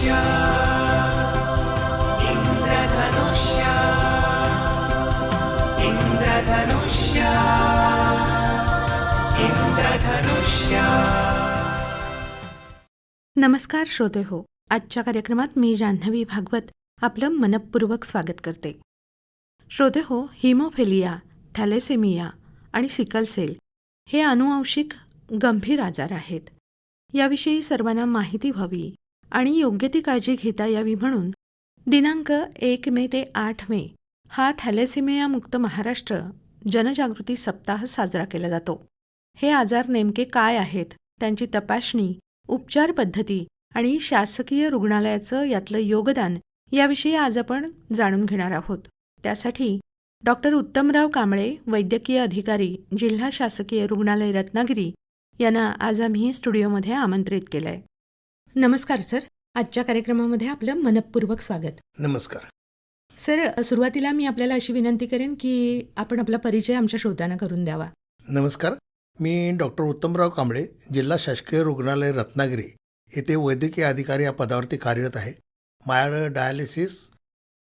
इंद्रधनुष्य इंद्रधनुष्य इंद्रधनुष्य इंद्रधनुष्य. नमस्कार श्रोते हो, आजच्या कार्यक्रमात मी जान्हवी भागवत आपलं मनपूर्वक स्वागत करते. श्रोते हो, हिमोफिलिया, थॅलेसेमिया आणि सिकल सेल हे अनुवांशिक गंभीर आजार आहेत. याविषयी सर्वांना माहिती व्हावी आणि योग्य ती काळजी घेता यावी म्हणून दिनांक 1 मे ते 8 मे हा थॅलेसेमिया मुक्त महाराष्ट्र जनजागृती सप्ताह साजरा केला जातो. हे आजार नेमके काय आहेत, त्यांची तपासणी, उपचार पद्धती आणि शासकीय रुग्णालयाचं यातलं योगदान याविषयी आज आपण जाणून घेणार आहोत. त्यासाठी डॉक्टर उत्तमराव कांबळे, वैद्यकीय अधिकारी, जिल्हा शासकीय रुग्णालय रत्नागिरी यांना आज आम्ही स्टुडिओमध्ये आमंत्रित केलंय. नमस्कार सर, आजच्या कार्यक्रमामध्ये आपलं मनपूर्वक स्वागत. नमस्कार. सर, सुरुवातीला मी आपल्याला अशी विनंती करेन की आपण आपला परिचय आमच्या श्रोत्यांना करून द्यावा. नमस्कार, मी डॉक्टर उत्तमराव कांबळे, जिल्हा शासकीय रुग्णालय रत्नागिरी येथे वैद्यकीय अधिकारी या पदावरती कार्यरत आहे. माझ्याकडं डायलिसिस,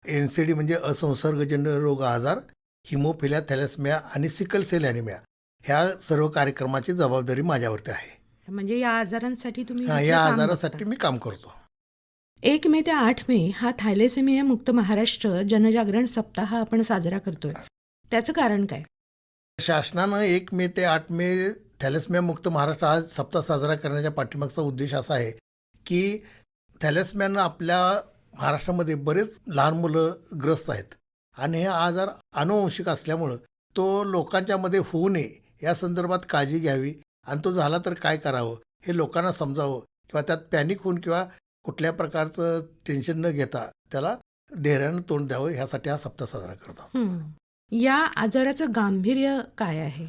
NCD म्हणजे असंसर्गजन्य रोग आजार, हिमोफिलिया, थॅलेसेमिया आणि सिकल सेल ॲनिमिया ह्या सर्व कार्यक्रमाची जबाबदारी माझ्यावरती आहे. म्हणजे या आजारांसाठी तुम्ही या इथलं काम आजारासाठी बघता. मी काम करतो. 1 मे ते 8 मे हा थॅलेसेमिया मुक्त महाराष्ट्र जनजागरण सप्ताह आपण साजरा करतोय. त्याचं कारण काय? शासनानं 1 मे ते 8 मे थॅलेसेमिया मुक्त महाराष्ट्र हा सप्ताह साजरा करण्याच्या पाठीमागचा उद्देश असा आहे की थॅलेसेमियानं आपल्या महाराष्ट्रामध्ये बरेच लहान मुलं ग्रस्त आहेत आणि हे आजार अनुवंशिक असल्यामुळं तो लोकांच्यामध्ये होऊ नये या संदर्भात काळजी घ्यावी आणि तो झाला तर काय करावं हे लोकांना समजावं किंवा त्यात पॅनिक होऊन किंवा कुठल्या प्रकारचं टेन्शन न घेता त्याला धैर्यानं तोंड द्यावं ह्यासाठी हा सप्ताह साजरा करतात. या आजाराचं गांभीर्य काय आहे?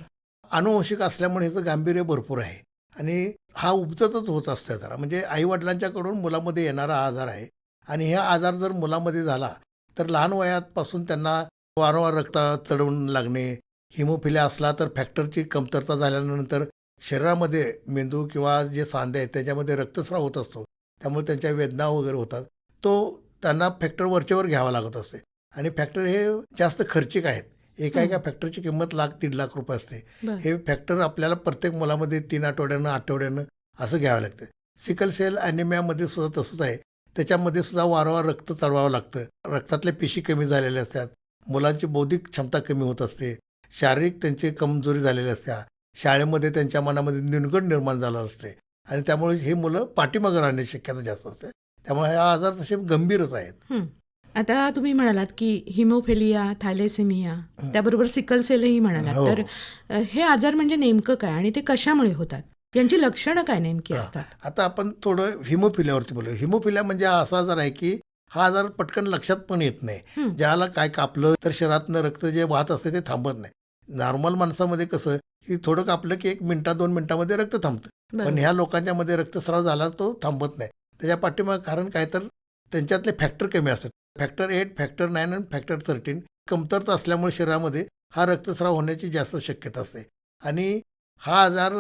अनुवंशिक असल्यामुळे ह्याचं गांभीर्य भरपूर आहे आणि हा उपजतच होत असतो. जरा म्हणजे आईवडिलांच्याकडून मुलामध्ये येणारा हा आजार आहे आणि हा आजार जर मुलामध्ये झाला तर लहान वयापासून त्यांना वारंवार रक्त चढवून लागणे, हिमोफिलिया असला तर फॅक्टरची कमतरता झाल्यानंतर शरीरामध्ये मेंदू किंवा जे सांधे आहेत त्याच्यामध्ये रक्तस्राव होत असतो, त्यामुळे त्यांच्या वेदना वगैरे होतात. तो त्यांना फॅक्टर वरचेवर घ्यावा लागत असते आणि फॅक्टर हे जास्त खर्चिक आहेत. एका फॅक्टरची किंमत ₹1,00,000-1,50,000 रुपये असते. हे फॅक्टर आपल्याला प्रत्येक मुलामध्ये 3 आठवड्यानं असं घ्यावं लागतं. सिकल सेल ॲनिमियामध्ये सुद्धा तसंच आहे. त्याच्यामध्ये सुद्धा वारंवार रक्त चढवावं लागतं. रक्तातल्या पेशी कमी झालेल्या असतात, मुलांची बौद्धिक क्षमता कमी होत असते, शारीरिक त्यांची कमजोरी झालेली असते, शाळेमध्ये त्यांच्या मनामध्ये न्यूनगंड निर्माण झाला असते आणि त्यामुळे हे मुलं पाठीमागं राहण्याची शक्यता जास्त असते. त्यामुळे हा आजार तसे गंभीरच आहेत. आता तुम्ही म्हणालात की हिमोफिलिया, थॅलेसेमिया, त्याबरोबर सिकल सेलही म्हणालात. हो. तर हे आजार म्हणजे नेमकं काय आणि ते कशामुळे होतात? यांची लक्षणं काय नेमकी असतात? आता आपण थोडं हिमोफिलियावरती बोलू. हिमोफिलिया म्हणजे हा असा आजार आहे की हा आजार पटकन लक्षात पण येत नाही. ज्याला काय कापलं तर शरीरातनं रक्त जे वाहत असते ते थांबत नाही. नॉर्मल माणसामध्ये कसं की थोडं कापलं की 1 मिनिटात 2 मिनिटामध्ये रक्त थांबतं, पण ह्या लोकांच्या मध्ये रक्तस्राव झाला तो थांबत नाही. त्याच्या पाठीमागं कारण काय तर त्यांच्यातले फॅक्टर कमी असतात. फॅक्टर 8, फॅक्टर 9 आणि फॅक्टर 13 कमतरता असल्यामुळे शरीरामध्ये हा रक्तस्राव होण्याची जास्त शक्यता असते आणि हा आजार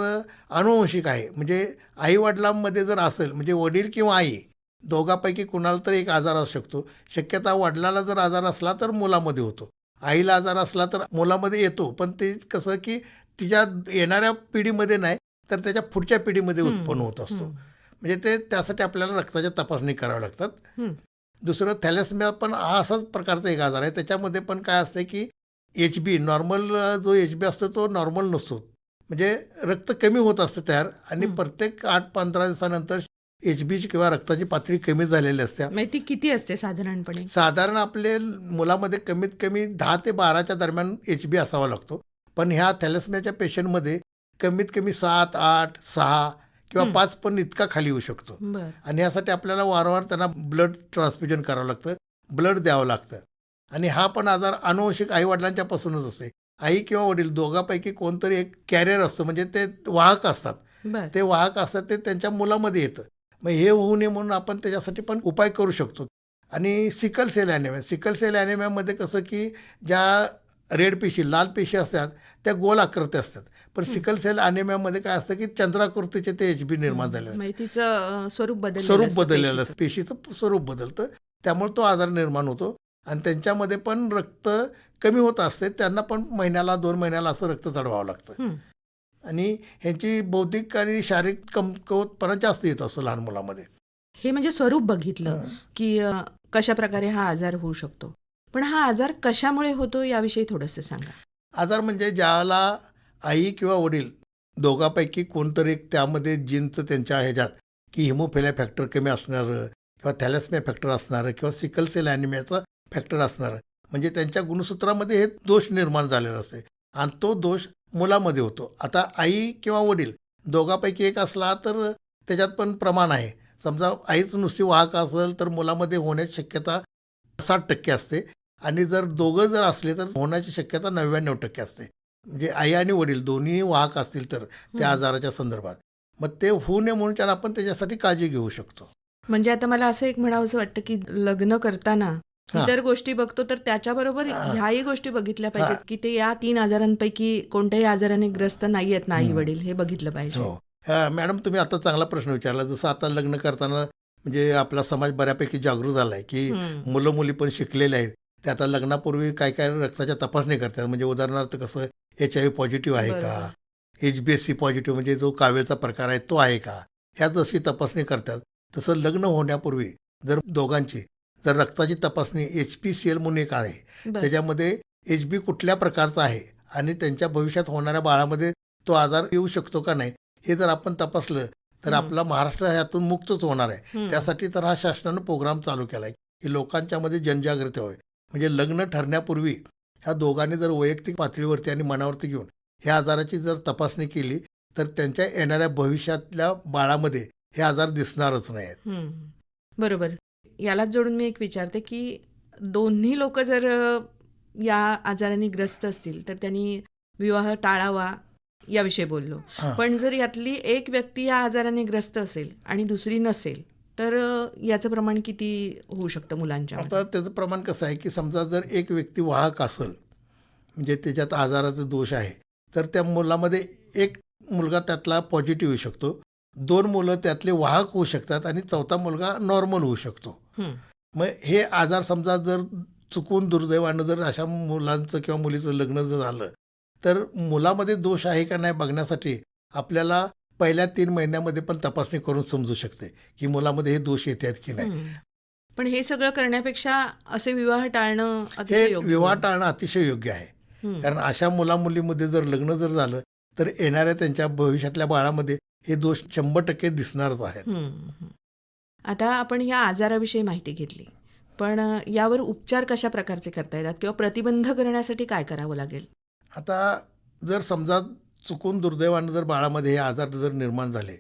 अनुवंशिक आहे. म्हणजे आईवडिलांमध्ये जर असेल म्हणजे वडील किंवा आई दोघांपैकी कुणाला तर एक आजार असू शकतो. शक्यता वडिलाला जर आजार असला तर मुलामध्ये होतो, आईला आजार असला तर मुलामध्ये येतो, पण ते कसं की तिच्या येणाऱ्या पिढीमध्ये नाही तर त्याच्या पुढच्या पिढीमध्ये उत्पन्न होत असतो. म्हणजे ते त्यासाठी आपल्याला रक्ताच्या तपासणी कराव्या लागतात. दुसरं थॅलेसेमिया पण हा असाच प्रकारचा एक आजार आहे. त्याच्यामध्ये पण काय असतं की HB नॉर्मल जो HB असतो तो नॉर्मल नसतो, म्हणजे रक्त कमी होत असतं तयार आणि प्रत्येक 8-15 दिवसानंतर HBची किंवा रक्ताची पातळी कमी झालेली असते. ती किती असते साधारणपणे? साधारण आपले मुलामध्ये कमीत कमी 10 ते 12च्या दरम्यान HB असावा लागतो, पण ह्या थॅलेसेमियाच्या पेशंटमध्ये कमीत कमी 7, 8, 6 किंवा 5 पण इतका खाली येऊ शकतो आणि यासाठी आपल्याला वारंवार त्यांना ब्लड ट्रान्सफ्युजन करावं लागतं, ब्लड द्यावं लागतं. आणि हा पण आजार अनुवंशिक आईवडिलांच्यापासूनच असते. आई किंवा वडील दोघांपैकी कोणतरी एक कॅरियर असतं, म्हणजे ते वाहक असतात. ते वाहक असतात ते त्यांच्या मुलामध्ये येतं. मग हे होऊ नये म्हणून आपण त्याच्यासाठी पण उपाय करू शकतो. आणि सिकल सेल ॲनिमियामध्ये कसं की ज्या रेड पेशी, लाल पेशी असतात त्या गोल आकृती असतात, पण सिकल सेल अॅनिमियामध्ये काय असतं की चंद्राकृतीचे ते एचबी निर्माण झालेले असतात. म्हणजे तिचं स्वरूप बदललेलं स्वरूप असतं बदललेलं पेशीचं. असतं, पेशीचं स्वरूप बदलतं, त्यामुळे तो आजार निर्माण होतो. आणि त्यांच्यामध्ये पण रक्त कमी होत असते, त्यांना पण महिन्याला 2 महिन्याला असं रक्त चढवावं लागतं. हं. आणि ह्यांची बौद्धिक आणि शारीरिक कमकुवतपणा जास्त येत असतो लहान मुलामध्ये. हे म्हणजे स्वरूप बघितलं हं. की कशा प्रकारे हा आजार होऊ शकतो. पण हा आजार कशामुळे होतो याविषयी थोडंसं सांगा. आजार म्हणजे ज्याला आई किंवा वडील दोघांपैकी कोणतरी एक त्यामध्ये जीनचं त्यांच्या ह्याच्यात की हिमोफिलिया फॅक्टर कमी असणारं किंवा थॅलेसेमिया फॅक्टर असणारं किंवा सिकल सेल ॲनिमियाचा फॅक्टर असणारं, म्हणजे त्यांच्या गुणसूत्रामध्ये हे दोष निर्माण झालेला असते आणि तो दोष मुलामध्ये होतो. आता आई किंवा वडील दोघांपैकी एक असला तर त्याच्यात पण प्रमाण आहे. समजा आईच नुसती वाहक असेल तर मुलामध्ये होण्याची शक्यता 60% असते आणि जर दोघं जर असले तर होण्याची शक्यता 99% असते. म्हणजे आई आणि वडील दोन्ही वाहक असतील तर त्या हं. आजाराच्या संदर्भात. मग ते होऊ नये म्हणून त्याला आपण त्याच्यासाठी काळजी घेऊ शकतो. म्हणजे आता मला असं एक म्हणावंसं वाटतं की लग्न करताना हां. इतर गोष्टी बघतो तर त्याच्याबरोबर हां. ह्याही गोष्टी बघितल्या हां. पाहिजेत की ते या 3 आजारांपैकी कोणत्याही आजाराने ग्रस्त नाही आहेत ना आई हं. वडील, हे बघितलं पाहिजे. हो. मॅडम तुम्ही आता चांगला प्रश्न विचारला. जसं आता लग्न करताना म्हणजे आपला समाज बऱ्यापैकी जागृत झाला आहे, की हं. मुलं मुली पण शिकलेले आहेत. ते आता लग्नापूर्वी काय काय रक्ताच्या तपासणी करतात. म्हणजे उदाहरणार्थ कसं HIV पॉझिटिव्ह आहे का? बरोबर. HbSC पॉझिटिव्ह म्हणजे जो कावीळचा प्रकार आहे तो आहे का? ह्या जशी तपासणी करतात, तसं लग्न होण्यापूर्वी जर दोघांची जर रक्ताची तपासणी HPCL म्हणून एक आहे. बरं. त्याच्यामध्ये HB कुठल्या प्रकारचा आहे आणि त्यांच्या भविष्यात होणाऱ्या बाळामध्ये तो आजार येऊ शकतो का नाही, हे जर आपण तपासलं तर हं. आपला महाराष्ट्र ह्यातून मुक्तच होणार आहे. हं. त्यासाठी तर हा शासनानं प्रोग्राम चालू केला आहे की लोकांच्यामध्ये जनजागृती व्हावी. म्हणजे लग्न ठरण्यापूर्वी ह्या दोघांनी जर वैयक्तिक पातळीवरती आणि मनावरती घेऊन ह्या आजाराची जर तपासणी केली तर त्यांच्या येणाऱ्या भविष्यातल्या बाळामध्ये हे आजार दिसणारच नाही आहेत. हं. बरोबर. यालाच जोडून मी एक विचारते की दोन्ही लोक जर या आजाराने ग्रस्त असतील तर त्यांनी विवाह टाळावा याविषयी बोललो. हां. पण जर यातली एक व्यक्ती या आजाराने ग्रस्त असेल आणि दुसरी नसेल तर याचं प्रमाण किती होऊ शकतं मुलांच्या आता त्याचं प्रमाण कसं आहे की समजा जर एक व्यक्ती वाहक असेल म्हणजे त्याच्यात आजाराचा दोष आहे तर त्या मुलामध्ये एक मुलगा त्यातला पॉझिटिव्ह येऊ शकतो, 2 मुलं त्यातले वाहक होऊ शकतात आणि 4था मुलगा नॉर्मल होऊ शकतो. मग हे आजार समजा जर चुकून दुर्दैवानं जर अशा मुलांचं किंवा मुलीचं लग्न जर झालं तर मुलामध्ये दोष आहे का नाही बघण्यासाठी आपल्याला पहिल्या 3 महिन्यामध्ये पण तपासणी करून समजू शकते की मुलामध्ये हे दोष येत आहेत की नाही. पण हे सगळं करण्यापेक्षा असे विवाह टाळणं हे अतिशय योग्य विवाह होईल. टाळणं अतिशय योग्य आहे. हं. कारण अशा मुलामुलीमध्ये जर लग्न जर झालं तर येणाऱ्या त्यांच्या भविष्यातल्या बाळामध्ये हे दोष 100% दिसणारच आहेत. हं. आता आपण या आजाराविषयी माहिती घेतली, पण यावर उपचार कशा प्रकारचे करता येतात किंवा प्रतिबंध करण्यासाठी काय करावं लागेल? आता जर समजा चुकून दुर्दैवानं जर बाळामध्ये हे आजार जर निर्माण झाले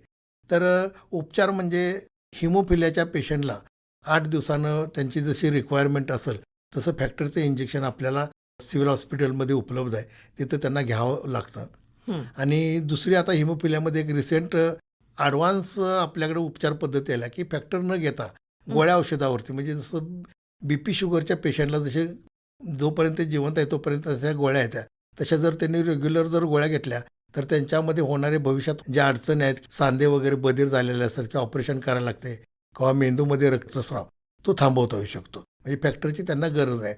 तर उपचार म्हणजे हिमोफिलियाच्या पेशंटला 8 दिवसानं त्यांची जशी रिक्वायरमेंट असेल तसं फॅक्टरचं इंजेक्शन आपल्याला सिव्हिल हॉस्पिटलमध्ये उपलब्ध आहे, तिथं त्यांना घ्यावं लागतं. हं. आणि दुसरी आता हिमोफिलियामध्ये एक रिसेंट ॲडव्हान्स आपल्याकडे उपचार पद्धती आल्या की फॅक्टर न घेता गोळ्या औषधावरती म्हणजे जसं BP शुगरच्या पेशंटला जसे जोपर्यंत जिवंत आहे तोपर्यंत तशा गोळ्या येत्या, तशा जर त्यांनी रेग्युलर जर गोळ्या घेतल्या तर त्यांच्यामध्ये होणारे भविष्यात ज्या अडचणी आहेत, सांधे वगैरे बधीर झालेले असतात किंवा ऑपरेशन करायला लागते किंवा मेंदूमध्ये रक्तस्राव तो थांबवता येऊ शकतो. म्हणजे फॅक्टरची त्यांना गरज आहे.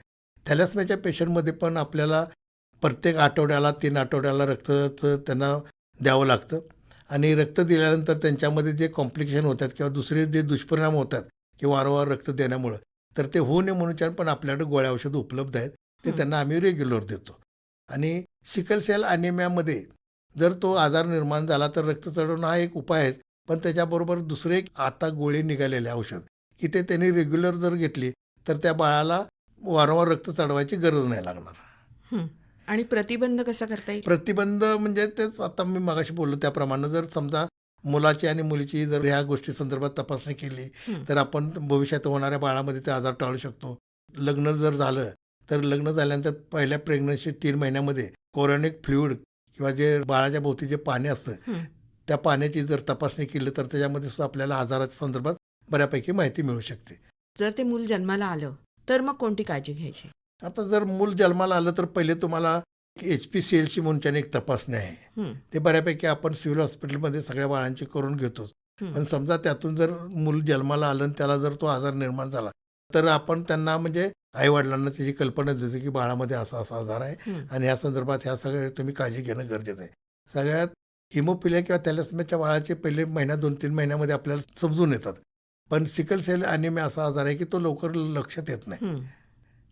थॅलेसेमियाच्या पेशंटमध्ये पण आपल्याला प्रत्येक आठवड्याला 3 आठवड्याला रक्ताचं त्यांना द्यावं लागतं आणि रक्त दिल्यानंतर त्यांच्यामध्ये जे कॉम्प्लिकेशन होतात किंवा दुसरे जे दुष्परिणाम होतात की वारंवार रक्त देण्यामुळं तर ते होऊ नये म्हणून पण आपल्याकडे गोळ्या औषधं उपलब्ध आहेत, ते त्यांना आम्ही रेग्युलर देतो. आणि सिकल सेल ॲनिमियामध्ये जर तो आजार निर्माण झाला तर रक्त चढवणं हा एक उपाय आहे, पण त्याच्याबरोबर दुसरे एक आता गोळी निघालेले औषध की ते त्यांनी रेग्युलर जर घेतली तर त्या बाळाला वारंवार रक्त चढवायची गरज नाही लागणार. हं. आणि प्रतिबंध कसा करता येईल? प्रतिबंध म्हणजे तेच आता मी मगाशी बोललो त्याप्रमाणे जर समजा मुलाची आणि मुलीची जर ह्या गोष्टी संदर्भात तपासणी केली तर आपण भविष्यात होणाऱ्या बाळामध्ये ते आजार टाळू शकतो. लग्न जर झालं तर लग्न झाल्यानंतर पहिल्या प्रेग्नन्सी 3 महिन्यामध्ये कोरोनिक फ्लुइड किंवा जे बाळाच्या भोवती जे पाणी असतं त्या पाण्याची जर तपासणी केली तर त्याच्यामध्ये सुद्धा आपल्याला आजाराच्या संदर्भात बऱ्यापैकी माहिती मिळू शकते. जर ते मूल जन्माला आलं तर मग कोणती काळजी घ्यायची? आता जर मूल जन्माला आलं तर पहिले तुम्हाला HPCL म्हणून एक तपासणी आहे. हं, ते बऱ्यापैकी आपण सिव्हिल हॉस्पिटलमध्ये सगळ्या बाळांची करून घेतोच. हं. पण समजा त्यातून जर मूल जन्माला आलं आणि त्याला जर तो आजार निर्माण झाला तर आपण त्यांना म्हणजे आईवडिलांना त्याची कल्पना देतो की बाळामध्ये असा असा आजार आहे हं. आणि या संदर्भात ह्या सगळ्या तुम्ही काळजी घेणं गरजेचं आहे. सगळ्यात हिमोफिलिया किंवा थॅलेसेमियाच्या बाळाचे पहिले महिना 2-3 महिन्यामध्ये आपल्याला समजून येतात. पण सिकल सेल ॲनिमिया असा आजार आहे की तो लवकर लक्षात येत नाही. हं.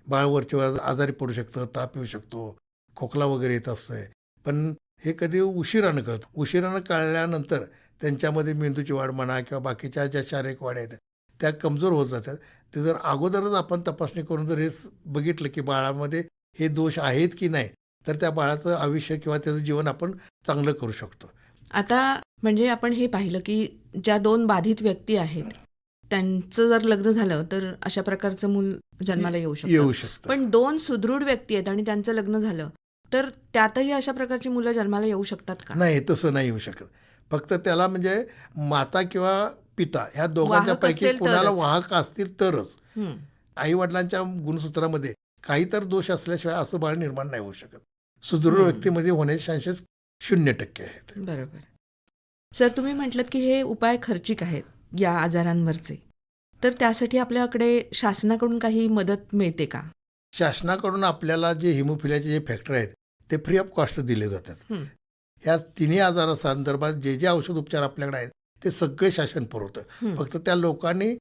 बाळ वरचेवर आजारी पडू शकतं, ताप येऊ शकतो, खोकला वगैरे येत असतंय. पण हे कधी उशिरानं कळतं. उशिरानं कळल्यानंतर त्यांच्यामध्ये मेंदूची वाढ म्हणा किंवा बाकीच्या ज्या शारीरिक वाढ आहेत त्या कमजोर होत जातात. ते जर अगोदरच आपण तपासणी करून जर हे बघितलं की बाळामध्ये हे दोष आहेत की नाही तर त्या बाळाचं आयुष्य किंवा त्याचं जीवन आपण चांगलं करू शकतो. आता म्हणजे आपण हे पाहिलं की ज्या 2 बाधित व्यक्ती आहेत त्यांचं जर लग्न झालं तर अशा प्रकारचं मूल जन्माला येऊ शकतं. येऊ शकतं. पण 2 सुदृढ व्यक्ती आहेत आणि त्यांचं लग्न झालं तर त्यातही अशा प्रकारची मुलं जन्माला येऊ शकतात का? नाही, तसं नाही येऊ शकत. फक्त त्याला म्हणजे माता किंवा पिता ह्या दोघांच्या वाहक पैकी असेल कोणाला तरच. वाहक असतील तरच. हं, आई वडिलांच्या गुणसूत्रामध्ये काही तर दोष असल्याशिवाय असं बाळ निर्माण नाही होऊ शकत. सुदृढ हं. व्यक्तीमध्ये होण्याचे चान्सेस 0% आहेत. बरोबर. सर तुम्ही म्हटलं की हे उपाय खर्चिक आहेत या आजारांवरचे. तर त्यासाठी आपल्याकडे शासनाकडून काही मदत मिळते का? शासनाकडून आपल्याला जे हिमोफिलियाचे जे फॅक्टर आहेत ते फ्री ऑफ कॉस्ट दिले जातात. हं, ह्या तिन्ही आजारासंदर्भात जे जे औषध उपचार आपल्याकडे आहेत ते सगळे शासन पुरवतं. हं. फक्त त्या लोकांनी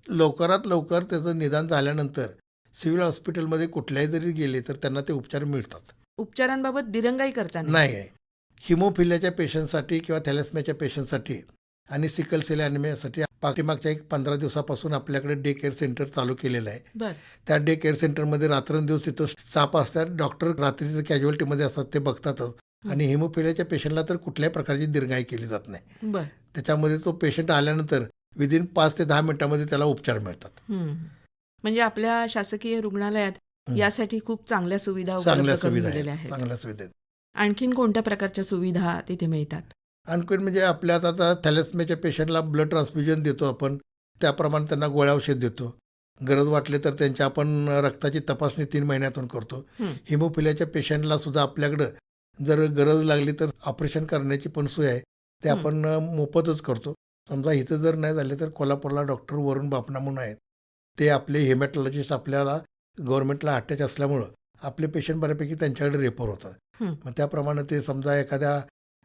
लवकरात लवकर त्याचं निदान झाल्यानंतर सिव्हिल हॉस्पिटलमध्ये कुठल्याही जरी गेले तर त्यांना ते उपचार मिळतात. उपचारांबाबत दिरंगाई करताना नाही, हिमोफिलियाच्या पेशंटसाठी किंवा थॅलेसेमियाच्या पेशंटसाठी आणि सिकल सेल ॲनिमियासाठी पाठीमागच्या एक 15 दिवसापासून आपल्याकडे डे केअर सेंटर चालू केलेलं आहे. बर त्या डे केअर सेंटरमध्ये रात्रंदिवस तिथं स्टाफ असतात. डॉक्टर रात्रीचं कॅज्युअल्टीमध्ये असतात, ते बघतातच. आणि हिमोफिलियाच्या पेशंटला तर कुठल्याही प्रकारची दिरंगाई केली जात नाही. बर त्याच्यामध्ये तो पेशंट आल्यानंतर विदिन 5 ते 10 मिनिटांमध्ये त्याला उपचार मिळतात. हं. म्हणजे आपल्या शासकीय रुग्णालयात हं. यासाठी खूप चांगल्या सुविधा उपलब्ध चांगल्या करून सुविधा दिलेल्या आहेत, आहेत. चांगल्या सुविधा आहेत. आणखीन कोणत्या प्रकारच्या सुविधा तिथे मिळतात? आणखीन म्हणजे आपल्यात आता थॅलेसेमियाच्या पेशंटला ब्लड ट्रान्सफ्युजन देतो आपण. त्याप्रमाणे त्यांना गोळ्या औषध देतो. गरज वाटली तर त्यांची आपण रक्ताची तपासणी 3 महिन्यातून करतो. हं. हिमोफिलियाच्या पेशंटला सुद्धा आपल्याकडं जर गरज लागली तर ऑपरेशन करण्याची पण सोय आहे. ते हं. आपण मोफतच करतो. समजा इथं जर नाही झाले तर कोल्हापूरला डॉक्टर वरुण बापना म्हणून आहेत. ते आपले हेमॅटॉलॉजिस्ट आपल्याला गव्हर्नमेंटला अटॅच असल्यामुळं आपले पेशंट बऱ्यापैकी त्यांच्याकडे रेफर होतात. हं. मग त्याप्रमाणे ते समजा एखाद्या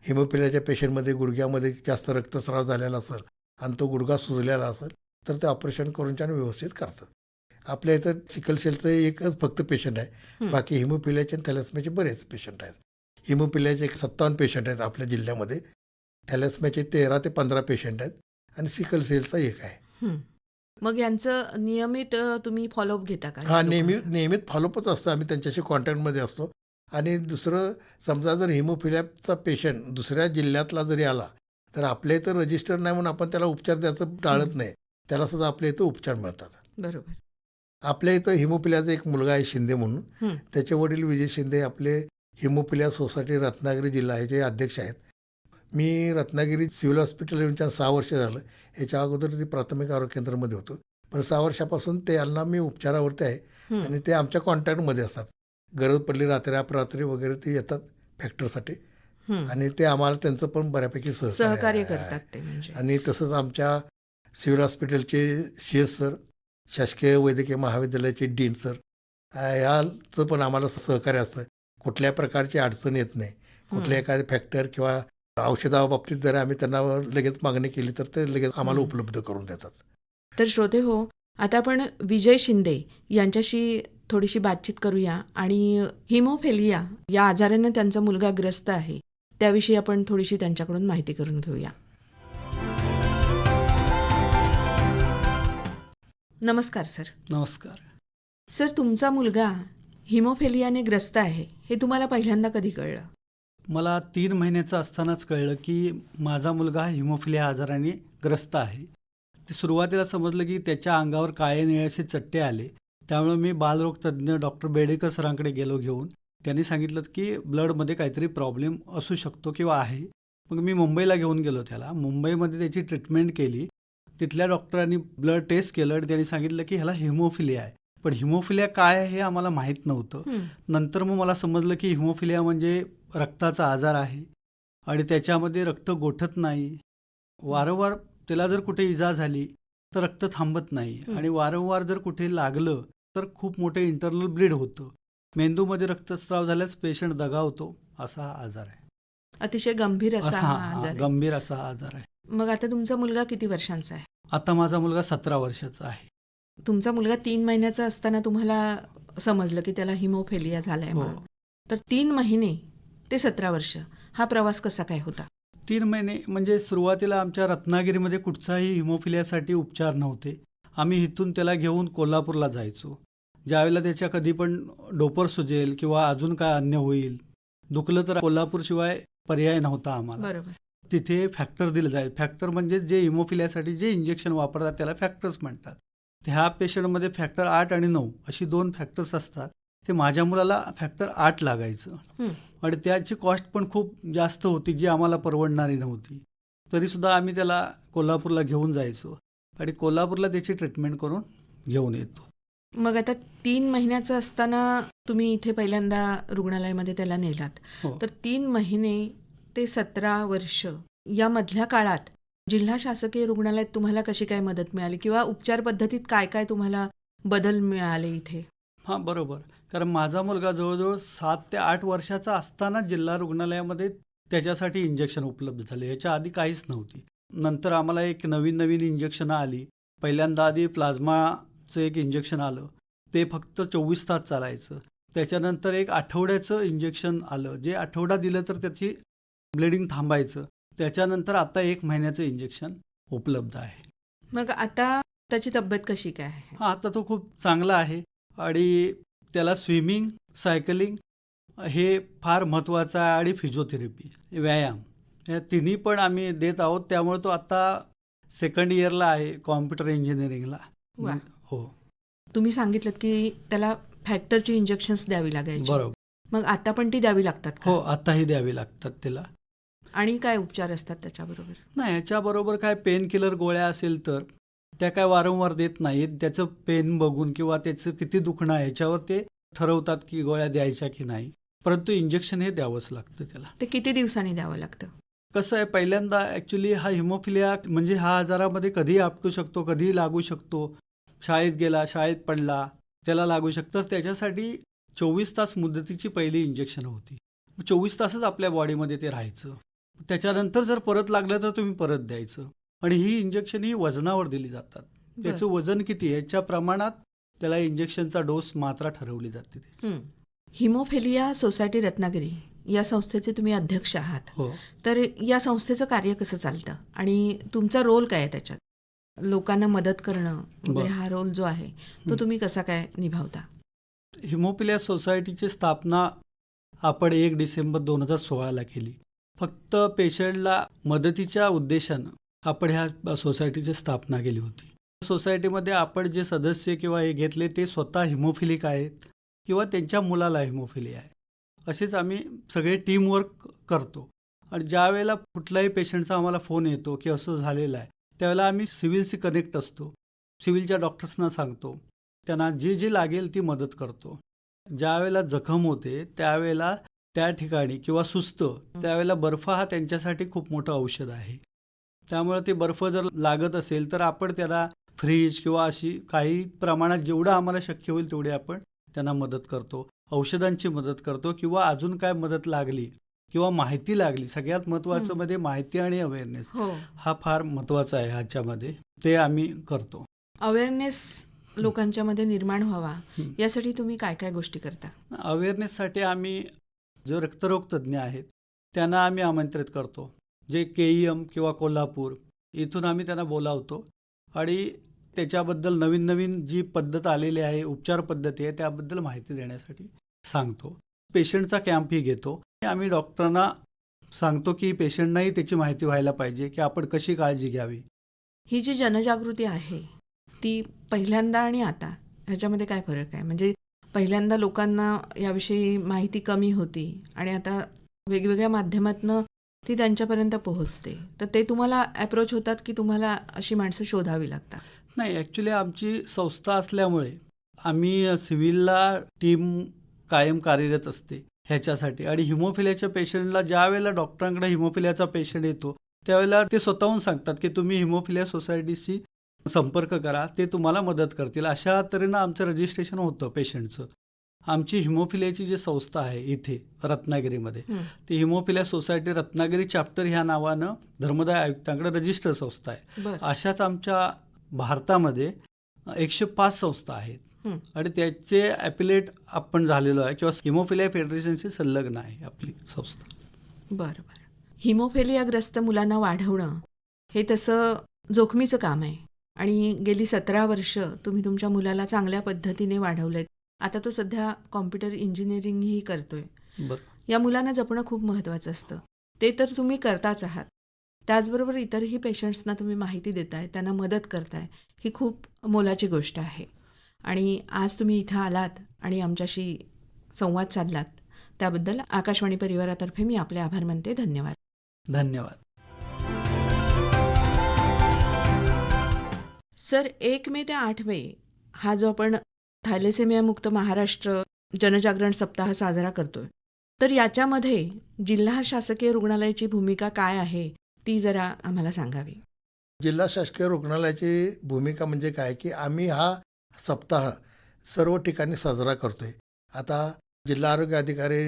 हिमोफिलियाच्या पेशंटमध्ये गुडघ्यामध्ये जास्त रक्तस्राव झालेला असेल आणि तो गुडघा सुजलेला असेल तर ते ऑपरेशन करून त्याने व्यवस्थित करतात. आपल्या इथं सिकल सेलचं एकच फक्त पेशंट आहे. हं. बाकी हिमोफिलियाचे आणि थॅलेसेमियाचे बरेच पेशंट आहेत. हिमोफिलियाचे 57 पेशंट आहेत आपल्या जिल्ह्यामध्ये. थॅलेसेमियाचे 13 ते 15 पेशंट आहेत आणि सिकल सेलचा एक आहे. हं. मग यांचं नियमित तुम्ही फॉलोअप घेता का? हा, या नेहमी लोकांचं? नियमित फॉलोअपच असतो. आम्ही त्यांच्याशी कॉन्टॅक्टमध्ये असतो. आणि दुसरं समजा जर हिमोफिलियाचा पेशंट दुसऱ्या जिल्ह्यातला जरी आला तर आपल्या इथं रजिस्टर नाही म्हणून आपण त्याला उपचार द्यायचं टाळत नाही. त्याला सुद्धा आपल्या इथं उपचार मिळतात. बरोबर. आपल्या इथं हिमोफिलियाचा एक मुलगा आहे शिंदे म्हणून. हं. त्याचे वडील विजय शिंदे आपले हिमोफिलिया सोसायटी रत्नागिरी जिल्हा ह्याचे अध्यक्ष आहेत. मी रत्नागिरी सिव्हिल हॉस्पिटल येऊन 6 वर्ष झालं. ह्याच्या अगोदर ते प्राथमिक आरोग्य केंद्रामध्ये होतो. पण 6 वर्षापासून त्यांना मी उपचारावरती आहे हं. आणि ते आमच्या कॉन्टॅक्टमध्ये असतात. गरज पडली रात्री अपरात्री वगैरे ते येतात फॅक्टरसाठी हं. आणि ते आम्हाला त्यांचं पण बऱ्यापैकी सहकार्य आहे. करतात ते म्हणजे. आणि तसंच आमच्या सिव्हिल हॉस्पिटलचे CS सर, शासकीय वैद्यकीय महाविद्यालयाचे डीन सर ह्याचं पण आम्हाला सहकार्य असतं. कुठल्या प्रकारची अडचण येत नाही. कुठल्या एखाद्या फॅक्टर किंवा औषधाबाबतीत जर आम्ही त्यांना लगेच मागणी केली तर ते लगेच आम्हाला हं. उपलब्ध करून देतात. तर श्रोते हो, आता आपण विजय शिंदे यांच्याशी थोडीशी बातचीत करूया आणि हिमोफिलिया या आजाराने त्यांचा मुलगा ग्रस्त आहे त्याविषयी आपण थोडीशी त्यांच्याकडून माहिती करून घेऊया. नमस्कार सर. नमस्कार. सर तुमचा मुलगा हिमोफिलियाने ग्रस्त आहे हे तुम्हाला पहिल्यांदा कधी कळलं? मला 3 महिन्याचं असतानाच कळलं की माझा मुलगा हिमोफिलिया आजाराने ग्रस्त आहे. ते सुरुवातीला समजलं की त्याच्या अंगावर काळे निळेसे चट्टे आले. त्यामुळे मी बालरोग तज्ज्ञ डॉक्टर बेडेकर सरांकडे गेलो घेऊन. त्यांनी सांगितलं की ब्लडमध्ये काहीतरी प्रॉब्लेम असू शकतो किंवा आहे. मग मी मुंबईला घेऊन गेलो त्याला. मुंबईमध्ये त्याची ट्रीटमेंट केली. तिथल्या डॉक्टरांनी ब्लड टेस्ट केलं आणि त्यांनी सांगितलं की ह्याला हिमोफिलिया आहे. पण हिमोफिलिया काय आहे हे आम्हाला माहीत नव्हतं. हं. नंतर मग मला समजलं की हिमोफिलिया म्हणजे रक्ताचा आजार आहे आणि त्याच्यामध्ये रक्त गोठत नाही. वारंवार त्याला जर कुठे इजा झाली तर रक्त थांबत नाही आणि वारंवार जर कुठे लागलं तर खूप मोठे इंटरनल ब्लीड होतं. मेंदूमध्ये रक्तस्राव झाल्यास पेशंट दगावतो, असा हा आजार आहे. अतिशय गंभीर असा हा आजार आहे. गंभीर असा हा आजार आहे. मग आता तुमचा मुलगा किती वर्षांचा आहे? आता माझा मुलगा 17 वर्षाचा आहे. तुमचा मुलगा 3 महिन्याचा असताना तुम्हाला समजलं की त्याला हिमोफिलिया झालाय हो. म्हणून. तर 3 महिने ते 17 वर्ष हा प्रवास कसा काय होता? 3 महिने म्हणजे सुरुवातीला आमच्या रत्नागिरीमध्ये कुठचाही हिमोफिलियासाठी उपचार नव्हते. आम्ही इथून त्याला घेऊन कोल्हापूरला जायचो. ज्यावेळेला त्याच्या कधी पण डोपर सुजेल किंवा अजून काय अन्य होईल, दुखलं तर कोल्हापूरशिवाय पर्याय नव्हता आम्हाला. बरोबर. तिथे फॅक्टर दिलं जाईल. फॅक्टर म्हणजे जे हिमोफिलियासाठी जे इंजेक्शन वापरतात त्याला फॅक्टर्स म्हणतात. ह्या पेशंटमध्ये फॅक्टर 8 आणि 9 अशी 2 फॅक्टर्स असतात. ते माझ्या मुलाला फॅक्टर 8 लागायचं आणि त्याची कॉस्ट पण खूप जास्त होती, जी आम्हाला परवडणारी नव्हती. तरीसुद्धा आम्ही त्याला कोल्हापूरला घेऊन जायचो आणि कोल्हापूरला त्याची ट्रीटमेंट करून घेऊन येतो. मग आता 3 महिन्याचं असताना तुम्ही इथे पहिल्यांदा रुग्णालयामध्ये त्याला नेलात. हो. तर 3 महिने ते 17 वर्ष या मधल्या काळात जिल्हा शासकीय रुग्णालयात तुम्हाला कशी काय मदत मिळाली किंवा उपचार पद्धतीत काय काय तुम्हाला बदल मिळाले इथे? हां, बरोबर. कारण माझा मुलगा जवळजवळ 7 ते 8 वर्षाचा असताना जिल्हा रुग्णालयामध्ये त्याच्यासाठी इंजेक्शन उपलब्ध झाले. याच्या आधी काहीच नव्हती. नंतर आम्हाला एक नवीन इंजेक्शनं आली. पहिल्यांदा आधी प्लाझ्माचं एक इंजेक्शन आलं. ते फक्त 24 तास चालायचं. त्याच्यानंतर एक आठवड्याचं इंजेक्शन आलं, जे आठवडा दिलं तर त्याची ब्लिडिंग थांबायचं. त्याच्यानंतर आता 1 महिन्याचं इंजेक्शन उपलब्ध आहे. मग आता त्याची तब्येत कशी काय आहे? हां, आता तो खूप चांगला आहे आणि त्याला स्विमिंग, सायकलिंग हे फार महत्त्वाचं आहे आणि फिजिओथेरपी, व्यायाम या तिन्ही पण आम्ही देत आहोत. त्यामुळे तो आता 2nd इयरला आहे कॉम्प्युटर इंजिनिअरिंगला. वा. हो, तुम्ही सांगितलं की त्याला फॅक्टरची इंजेक्शन्स द्यावी लागायची. बरोबर. मग आता पण ती द्यावी लागतात का? हो, आताही द्यावी लागतात त्याला. आणि काय उपचार असतात त्याच्याबरोबर? नाही, ह्याच्याबरोबर काय पेन किलर गोळ्या असेल तर त्या काय वारंवार देत नाहीत. त्याचं पेन बघून किंवा त्याचं किती दुखणं आहे ह्याच्यावर ते ठरवतात की गोळ्या द्यायच्या की नाही. परंतु इंजेक्शन हे द्यावंच लागतं त्याला. ते किती दिवसांनी द्यावं लागतं? कसं आहे, पहिल्यांदा ॲक्च्युली हा हिमोफिलिया म्हणजे हा आजारामध्ये कधीही आपटू शकतो, कधीही लागू शकतो. शाळेत गेला, शाळेत पडला, त्याला लागू शकतं. त्याच्यासाठी 24 तास मुदतीची पहिली इंजेक्शन होती. 24 तासच आपल्या बॉडीमध्ये ते राहायचं. त्याच्यानंतर जर परत लागलं तर तुम्ही परत द्यायचं आणि ही इंजेक्शन ही वजनावर दिली जातात. त्याचं वजन किती आहे याच्या प्रमाणात त्याला इंजेक्शनचा डोस मात्रा ठरवली जाते. हिमोफिलिया सोसायटी रत्नागिरी या संस्थेचे तुम्ही अध्यक्ष आहात. हो. तर या संस्थेचं कार्य कसं चालतं आणि तुमचा रोल काय आहे त्याच्यात? लोकांना मदत करणं वगैरे हा रोल जो आहे तो तुम्ही कसा काय निभावता? हिमोफिलिया सोसायटीची स्थापना आपण 1 डिसेंबर 2016ला केली. फक्त पेशंटला मदतीच्या उद्देशानं आपण ह्या सोसायटीची स्थापना केली होती. सोसायटीमध्ये आपण जे सदस्य किंवा हे घेतले ते स्वतः हिमोफिलिक आहेत किंवा त्यांच्या मुलाला हिमोफिलिया आहे. असेच आम्ही सगळे टीमवर्क करतो आणि ज्या वेळेला कुठल्याही पेशंटचा आम्हाला फोन येतो की असं झालेलं आहे, त्यावेळेला आम्ही सिव्हिलशी कनेक्ट असतो. सिव्हिलच्या डॉक्टर्सना सांगतो, त्यांना जी लागेल ती मदत करतो. ज्या वेळेला जखम होते त्यावेळेला त्या ठिकाणी किंवा सुस्त त्यावेळेला बर्फ हा त्यांच्यासाठी खूप मोठं औषध आहे. त्यामुळे ते बर्फ जर लागत असेल तर आपण त्याला फ्रीज किंवा अशी काही प्रमाणात जेवढं आम्हाला शक्य होईल तेवढी आपण त्यांना मदत करतो. औषधांची मदत करतो किंवा अजून काय मदत लागली किंवा माहिती लागली. सगळ्यात महत्त्वाचं मध्ये माहिती आणि अवेअरनेस हा फार महत्त्वाचा आहे ह्याच्यामध्ये. ते आम्ही करतो. अवेअरनेस लोकांच्या मध्ये निर्माण व्हावा यासाठी तुम्ही काय काय गोष्टी करता? अवेअरनेससाठी आम्ही जो रक्तरोग तज्ज्ञ आहेत त्यांना आम्ही आमंत्रित करतो. जे KEM किंवा कोल्हापूर इथून आम्ही त्यांना बोलावतो आणि त्याच्याबद्दल नवीन जी पद्धत आलेली आहे, उपचार पद्धती आहे त्याबद्दल माहिती देण्यासाठी सांगतो. पेशंटचा कॅम्पही घेतो. आम्ही डॉक्टरांना सांगतो की पेशंटनाही त्याची माहिती व्हायला पाहिजे की आपण कशी काळजी घ्यावी. ही जी जनजागृती आहे ती पहिल्यांदा आणि आता ह्याच्यामध्ये काय फरक आहे? म्हणजे पहिल्यांदा लोकांना याविषयी माहिती कमी होती आणि आता वेगवेगळ्या माध्यमातून ती त्यांच्यापर्यंत पोहोचते. तर ते तुम्हाला अप्रोच होतात की तुम्हाला अशी माणसं शोधावी लागतात? नाही, ॲक्च्युली आमची संस्था असल्यामुळे आम्ही सिव्हिलला टीम कायम कार्यरत असते ह्याच्यासाठी. आणि हिमोफिलियाच्या पेशंटला ज्या वेळेला डॉक्टरांकडे हिमोफिलियाचा पेशंट येतो त्यावेळेला ते स्वतःहून सांगतात की तुम्ही हिमोफिलिया सोसायटीशी संपर्क करा, ते तुम्हाला मदत करतील. अशा तऱ्हेनं आमचं रजिस्ट्रेशन होतं पेशंटचं. आमची हिमोफिलियाची जी संस्था आहे इथे रत्नागिरीमध्ये, ती हिमोफिलिया सोसायटी रत्नागिरी चॅप्टर ह्या नावानं धर्मदाय आयुक्तांकडे रजिस्टर संस्था आहे. बरं. अशाच आमच्या भारतामध्ये 105 संस्था आहेत आणि त्याचे ॲपिलेट आपण झालेलो आहे किंवा हिमोफिलिया फेडरेशनशी संलग्न आहे आपली संस्था. बरं बरं. हिमोफिलियाग्रस्त मुलांना वाढवणं हे तसं जोखमीचं काम आहे आणि गेली 17 वर्ष तुम्ही तुमच्या मुलाला चांगल्या पद्धतीने वाढवलेत. आता तो सध्या कॉम्प्युटर इंजिनिअरिंगही करतोय. बरं. या मुलांना जपणं खूप महत्त्वाचं असतं. ते तर तुम्ही करताच आहात. त्याचबरोबर इतरही पेशंट्सना तुम्ही माहिती देताय, त्यांना मदत करताय. ही खूप मोलाची गोष्ट आहे. आणि आज तुम्ही इथं आलात आणि आमच्याशी संवाद साधलात त्याबद्दल आकाशवाणी परिवारातर्फे मी आपले आभार मानते. धन्यवाद. धन्यवाद. सर, 1 मे ते 8 मे हा जो आपण थॅलेसेमिया मुक्त महाराष्ट्र जनजागरण सप्ताह साजरा करतोय, तर याच्यामध्ये जिल्हा शासकीय रुग्णालयाची भूमिका काय आहे ती जरा आम्हाला सांगावी. जिल्हा शासकीय रुग्णालयाची भूमिका म्हणजे काय की आम्ही हा सप्ताह सर्व ठिकाणी साजरा करतोय. आता जिल्हा आरोग्य अधिकारी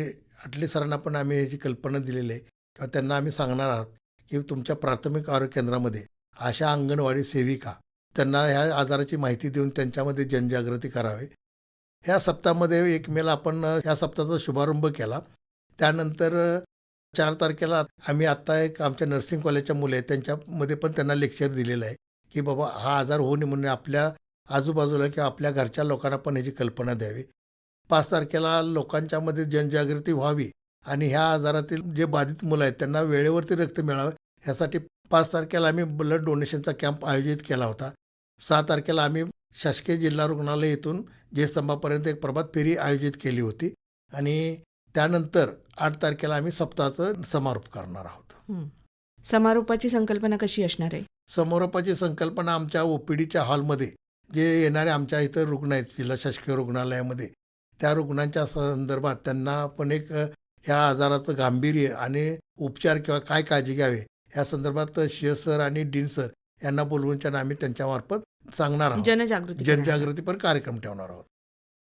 अटले सरांना पण आम्ही ह्याची कल्पना दिलेली आहे किंवा त्यांना आम्ही सांगणार आहोत की तुमच्या प्राथमिक आरोग्य केंद्रामध्ये आशा अंगणवाडी सेविका त्यांना ह्या आजाराची माहिती देऊन त्यांच्यामध्ये जनजागृती करावी. ह्या सप्ताहामध्ये 1 मेला आपण ह्या सप्ताहाचा शुभारंभ केला. त्यानंतर 4 तारखेला आम्ही आत्ता एक आमच्या नर्सिंग कॉलेजच्या मुले आहेत त्यांच्यामध्ये पण त्यांना लेक्चर दिलेलं आहे की बाबा हा आजार होऊ नये म्हणून आपल्या आजूबाजूला किंवा आपल्या घरच्या लोकांना पण ह्याची कल्पना द्यावी. 5 तारखेला लोकांच्यामध्ये जनजागृती व्हावी आणि ह्या आजारातील जे बाधित मुलं आहेत त्यांना वेळेवरती रक्त मिळावं ह्यासाठी 5 तारखेला आम्ही ब्लड डोनेशनचा कॅम्प आयोजित केला होता. 6 तारखेला आम्ही शासकीय जिल्हा रुग्णालय येथून जे स्तंभापर्यंत एक प्रभात फेरी आयोजित केली होती आणि त्यानंतर 8 तारखेला आम्ही सप्ताहाचं समारोप करणार आहोत. समारोपाची संकल्पना कशी असणार आहे? समारोपाची संकल्पना आमच्या OPDच्या हॉलमध्ये जे येणारे आमच्या इथं रुग्ण आहेत जिल्हा शासकीय रुग्णालयामध्ये त्या रुग्णांच्या संदर्भात त्यांना पण एक ह्या आजाराचं गांभीर्य आणि उपचार किंवा काय काळजी घ्यावे ह्या संदर्भात सर आणि डीन सर यांना बोलवून आम्ही त्यांच्यामार्फत सांगणार आहोत. जनजागृतीपर कार्यक्रम ठेवणार आहोत.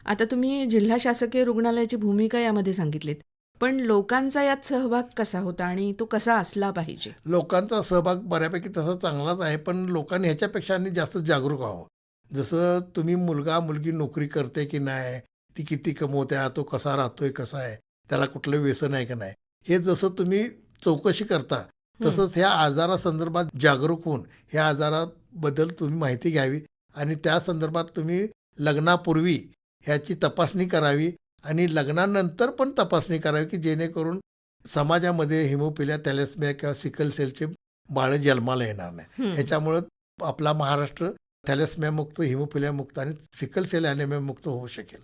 आता तुम्ही जिल्हा शासकीय रुग्णालयाची भूमिका यामध्ये सांगितलीत, पण लोकांचा यात सहभाग कसा होता आणि तो कसा असला पाहिजे? लोकांचा सहभाग बऱ्यापैकी तसा चांगलाच आहे, पण लोकांनी ह्याच्यापेक्षा आणि जास्त जागरूक व्हावं. जसं तुम्ही मुलगा मुलगी नोकरी करते की नाही, ती किती कमवते, तो कसा राहतोय, कसा आहे, त्याला कुठलं व्यसन आहे का नाही, हे जसं तुम्ही चौकशी करता तसंच ह्या आजारासंदर्भात जागरूक होऊन ह्या आजाराबद्दल तुम्ही माहिती घ्यावी आणि त्या संदर्भात तुम्ही लग्नापूर्वी ह्याची तपासणी करावी आणि लग्नानंतर पण तपासणी करावी की जेणेकरून समाजामध्ये हिमोफिलिया, थॅलेसेमिया किंवा सिकल सेलचे बाळं जन्माला येणार नाही. ह्याच्यामुळं आपला महाराष्ट्र थॅलेसेमिया मुक्त, हिमोफिलिया मुक्त आणि सिकल सेल ॲनेमिया मुक्त होऊ शकेल.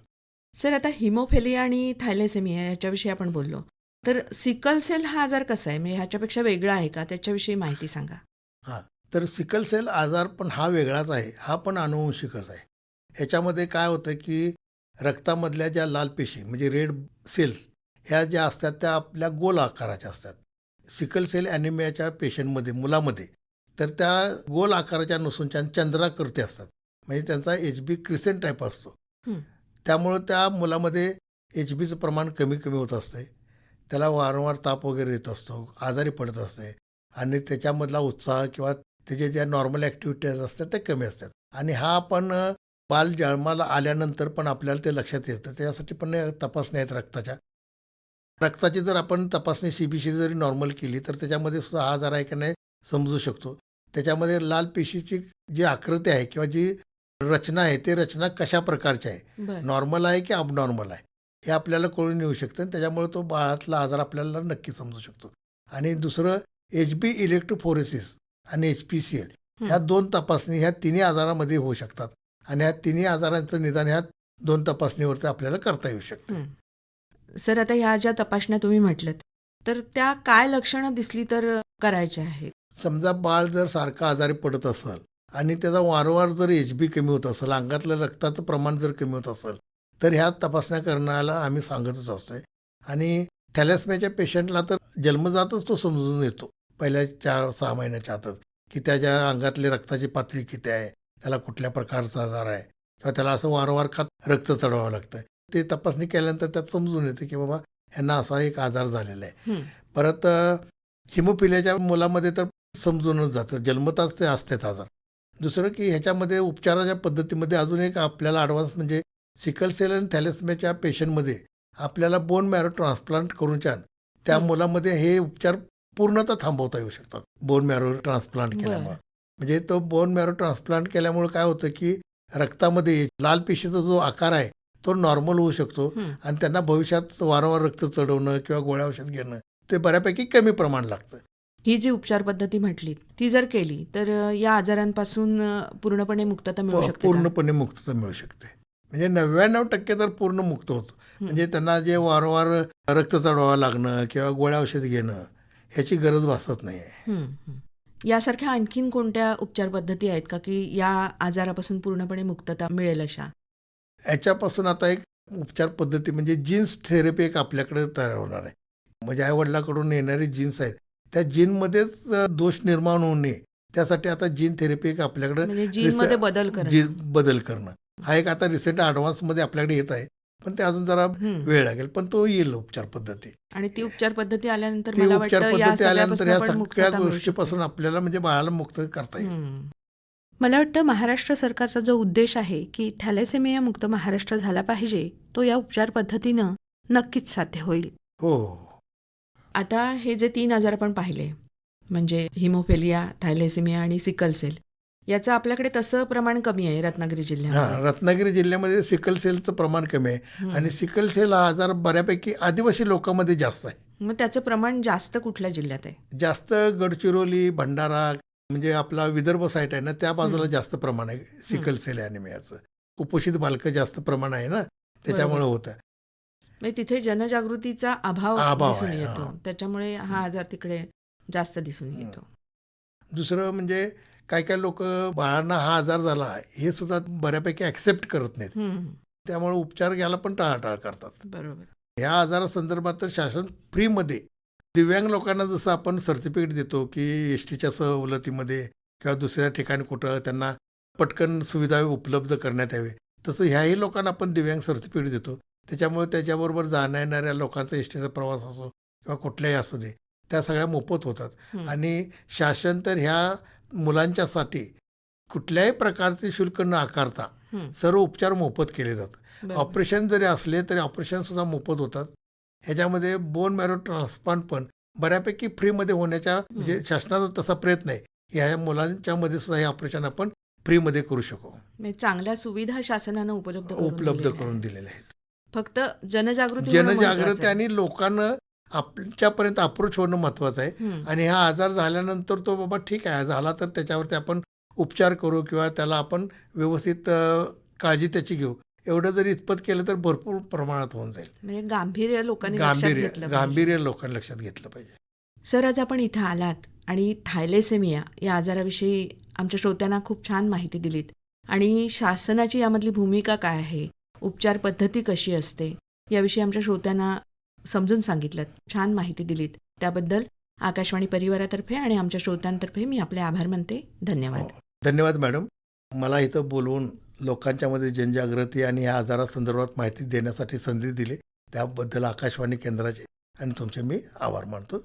सर, आता हिमोफिलिया आणि थॅलेसेमिया याच्याविषयी आपण बोललो, तर सिकल सेल हा आजार कसा आहे, म्हणजे ह्याच्यापेक्षा वेगळा आहे का, त्याच्याविषयी माहिती सांगा. हां, तर सिकल सेल आजार पण हा वेगळाच आहे, हा पण अनुवंशिकच आहे. ह्याच्यामध्ये काय होतं की रक्तामधल्या ज्या लाल पेशी म्हणजे रेड सेल्स ह्या ज्या असतात त्या आपल्या गोल आकाराच्या असतात. सिकल सेल ॲनिमियाच्या पेशंटमध्ये मुलामध्ये तर त्या गोल आकाराच्या नसून चंद्राकृती असतात, म्हणजे त्यांचा HB क्रिसेंट टाईप असतो. त्यामुळं त्या मुलामध्ये HBचं प्रमाण कमी कमी होत असते, त्याला वारंवार ताप वगैरे येत असतो, आजारी पडत असते आणि त्याच्यामधला उत्साह किंवा त्याचे ज्या नॉर्मल ॲक्टिव्हिटीज असतात ते कमी असतात. आणि हा आपण बाल जन्माला आल्यानंतर पण आपल्याला ते लक्षात येतं. त्यासाठी पण तपासण्या आहेत रक्ताची जर आपण तपासणी CBC जरी नॉर्मल केली तर त्याच्यामध्ये सुद्धा हा आजार आहे की नाही समजू शकतो. त्याच्यामध्ये लाल पेशीची जी आकृती आहे किंवा जी रचना आहे ते रचना कशा प्रकारची आहे, नॉर्मल आहे की अबनॉर्मल आहे हे आपल्याला कळून येऊ शकतं आणि त्याच्यामुळे तो बाळातला आजार आपल्याला नक्की समजू शकतो. आणि दुसरं HB इलेक्ट्रोफोरेसिस आणि HPCL ह्या 2 तपासणी ह्या तिन्ही आजारामध्ये होऊ शकतात आणि ह्या तिन्ही आजारांचं निदान ह्या 2 तपासणीवरती आपल्याला करता येऊ शकतं. सर, आता ह्या ज्या तपासण्या तुम्ही म्हटलं तर त्या काय लक्षणं दिसली तर करायच्या आहेत? समजा बाळ जर सारखं आजारी पडत असेल आणि त्याचा वारंवार जर HB कमी होत असेल, अंगातलं रक्ताचं प्रमाण जर कमी होत असेल, तर ह्या तपासण्या करण्याला आम्ही सांगतच असतोय. आणि थॅलेसेमियाच्या पेशंटला तर जन्मजातच तो समजून येतो पहिल्या 4-6 महिन्याच्या आतच, की त्याच्या अंगातली रक्ताची पातळी किती आहे, त्याला कुठल्या प्रकारचा आजार आहे, किंवा त्याला असं वारंवार का रक्त चढवावं लागतं. ते तपासणी केल्यानंतर त्यात समजून येतं की बाबा ह्यांना असा एक आजार झालेला आहे. परत हिमोफिलियाच्या मुलामध्ये तर समजूनच जातं, जन्मताच ते असतेच आजार. दुसरं की ह्याच्यामध्ये उपचाराच्या पद्धतीमध्ये अजून एक आपल्याला ॲडव्हान्स म्हणजे सिकल सेल आणि थॅलेसेमियाच्या पेशंटमध्ये आपल्याला बोन मॅरो ट्रान्सप्लांट करून त्या मुलामध्ये हे उपचार पूर्णतः थांबवता येऊ शकतात बोन मॅरो ट्रान्सप्लांट केल्यामुळे. म्हणजे तो बोन मॅरो ट्रान्सप्लांट केल्यामुळे काय होतं की रक्तामध्ये लाल पेशीचा जो आकार आहे तो नॉर्मल होऊ शकतो आणि त्यांना भविष्यात वारंवार रक्त चढवणं किंवा गोळ्या औषध घेणं ते बऱ्यापैकी कमी प्रमाण लागतं. ही जी उपचार पद्धती म्हटली ती जर केली तर या आजारांपासून पूर्णपणे मुक्तता मिळू शकते का? पूर्णपणे मुक्तता मिळू शकते. म्हणजे 99% तर पूर्ण मुक्त होतं. म्हणजे त्यांना जे वारंवार रक्त चढवावं लागणं किंवा गोळ्या औषध घेणं ह्याची गरज भासत नाही आहे. यासारख्या आणखीन कोणत्या उपचार पद्धती आहेत का की या आजारापासून पूर्णपणे मुक्तता मिळेल अशा? याच्यापासून आता एक उपचार पद्धती म्हणजे जीन्स थेरपी एक आपल्याकडे तयार होणार आहे. म्हणजे आईवडिलाकडून येणारी जीन्स आहेत त्या जीनमध्येच दोष निर्माण होऊ नये त्यासाठी आता जीन थेरपी एक आपल्याकडे म्हणजे जीनमध्ये बदल करणं. बदल करणं हा एक आता रिसेंट ॲडव्हान्समध्ये आपल्याकडे येत आहे. पण ते अजून जरा वेळ लागेल, पण तो येईल उपचार पद्धती. आणि ती उपचार पद्धती आल्यानंतर ती मला उपचार वाटतं या पद्धती आल्यानंतर या सगळ्यापासून पण सगळ्या मुक्तता मिळू गोष्टीपासून आपल्याला म्हणजे बाळाला मुक्त करता येईल. मला वाटतं महाराष्ट्र सरकारचा जो उद्देश आहे की थॅलेसेमिया मुक्त महाराष्ट्र झाला पाहिजे तो या उपचार पद्धतीनं नक्कीच साध्य होईल. हो. आता हे जे 3 आजार आपण पाहिले म्हणजे हिमोफिलिया, थॅलेसेमिया आणि सिकल सेल याचं आपल्याकडे तसं प्रमाण कमी आहे रत्नागिरी जिल्ह्यामध्ये. रत्नागिरी जिल्ह्यामध्ये सिकल सेलचं प्रमाण कमी आहे आणि सिकल सेल हा आजार बऱ्यापैकी आदिवासी लोकांमध्ये जास्त आहे. मग त्याचं प्रमाण जास्त कुठल्या जिल्ह्यात आहे? जास्त गडचिरोली, भंडारा म्हणजे आपला विदर्भ साईट आहे ना त्या बाजूला जास्त प्रमाण आहे सिकल सेल ॲनिमियाचं. कुपोषित बालकं जास्त प्रमाण आहे ना त्याच्यामुळे होतं. म्हणजे तिथे जनजागृतीचा अभाव दिसून आहे, येतो त्याच्यामुळे हा आजार तिकडे जास्त दिसून येतो. दुसरं म्हणजे काही काही लोक बाळांना हा आजार झाला हे सुद्धा बऱ्यापैकी ॲक्सेप्ट करत नाहीत. त्यामुळे उपचार घ्यायला पण टाळाटाळ करतात. बरोबर. ह्या आजारासंदर्भात तर शासन फ्रीमध्ये दिव्यांग लोकांना जसं आपण सर्टिफिकेट देतो की एसटीच्या सवलतीमध्ये किंवा दुसऱ्या ठिकाणी कुठं त्यांना पटकन सुविधा उपलब्ध करण्यात यावी तसं ह्याही लोकांना आपण दिव्यांग सर्टिफिकेट देतो. त्याच्यामुळे त्याच्याबरोबर जाण्या येणाऱ्या लोकांचा एसटीचा प्रवास असो किंवा कुठल्याही असू दे त्या सगळ्या मोफत होतात. आणि शासन तर ह्या मुलांच्यासाठी कुठल्याही प्रकारचे शुल्क न आकारता सर्व उपचार मोफत केले जातात. ऑपरेशन जरी असले तरी ऑपरेशनसुद्धा मोफत होतात. ह्याच्यामध्ये बोन मॅरो ट्रान्सप्लांट पण बऱ्यापैकी फ्रीमध्ये होण्याच्या म्हणजे शासनाचा तसा प्रयत्न आहे की ह्या मुलांच्यामध्ये सुद्धा हे ऑपरेशन आपण फ्रीमध्ये करू शकू. चांगल्या सुविधा शासनानं उपलब्ध करून दिलेल्या आहेत. फक्त जनजागृती आणि लोकांना आपल्यापर्यंत अप्रोच होणं महत्वाचं आहे. आणि हा आजार झाल्यानंतर तो बाबा ठीक आहे झाला तर त्याच्यावरती आपण उपचार करू किंवा त्याला आपण व्यवस्थित काळजी त्याची घेऊ एवढं जरी इतपत केलं तर भरपूर प्रमाणात होऊन जाईल. म्हणजे गांभीर्य लोकांनी लक्षात घेतलं पाहिजे. सर आज आपण इथं आलात आणि थॅलेसेमिया या आजाराविषयी आमच्या श्रोत्यांना खूप छान माहिती दिलीत आणि शासनाची यामधली भूमिका काय आहे, उपचार पद्धती कशी असते याविषयी आमच्या श्रोत्यांना समजून सांगितलं, छान माहिती दिलीत. त्याबद्दल आकाशवाणी परिवारातर्फे आणि आमच्या श्रोत्यांतर्फे मी आपले आभार मानते. धन्यवाद. धन्यवाद मॅडम. मला इथं बोलवून लोकांच्यामध्ये जनजागृती आणि या आजारासंदर्भात माहिती देण्यासाठी संधी दिली त्याबद्दल आकाशवाणी केंद्राचे आणि तुमचे मी आभार मानतो.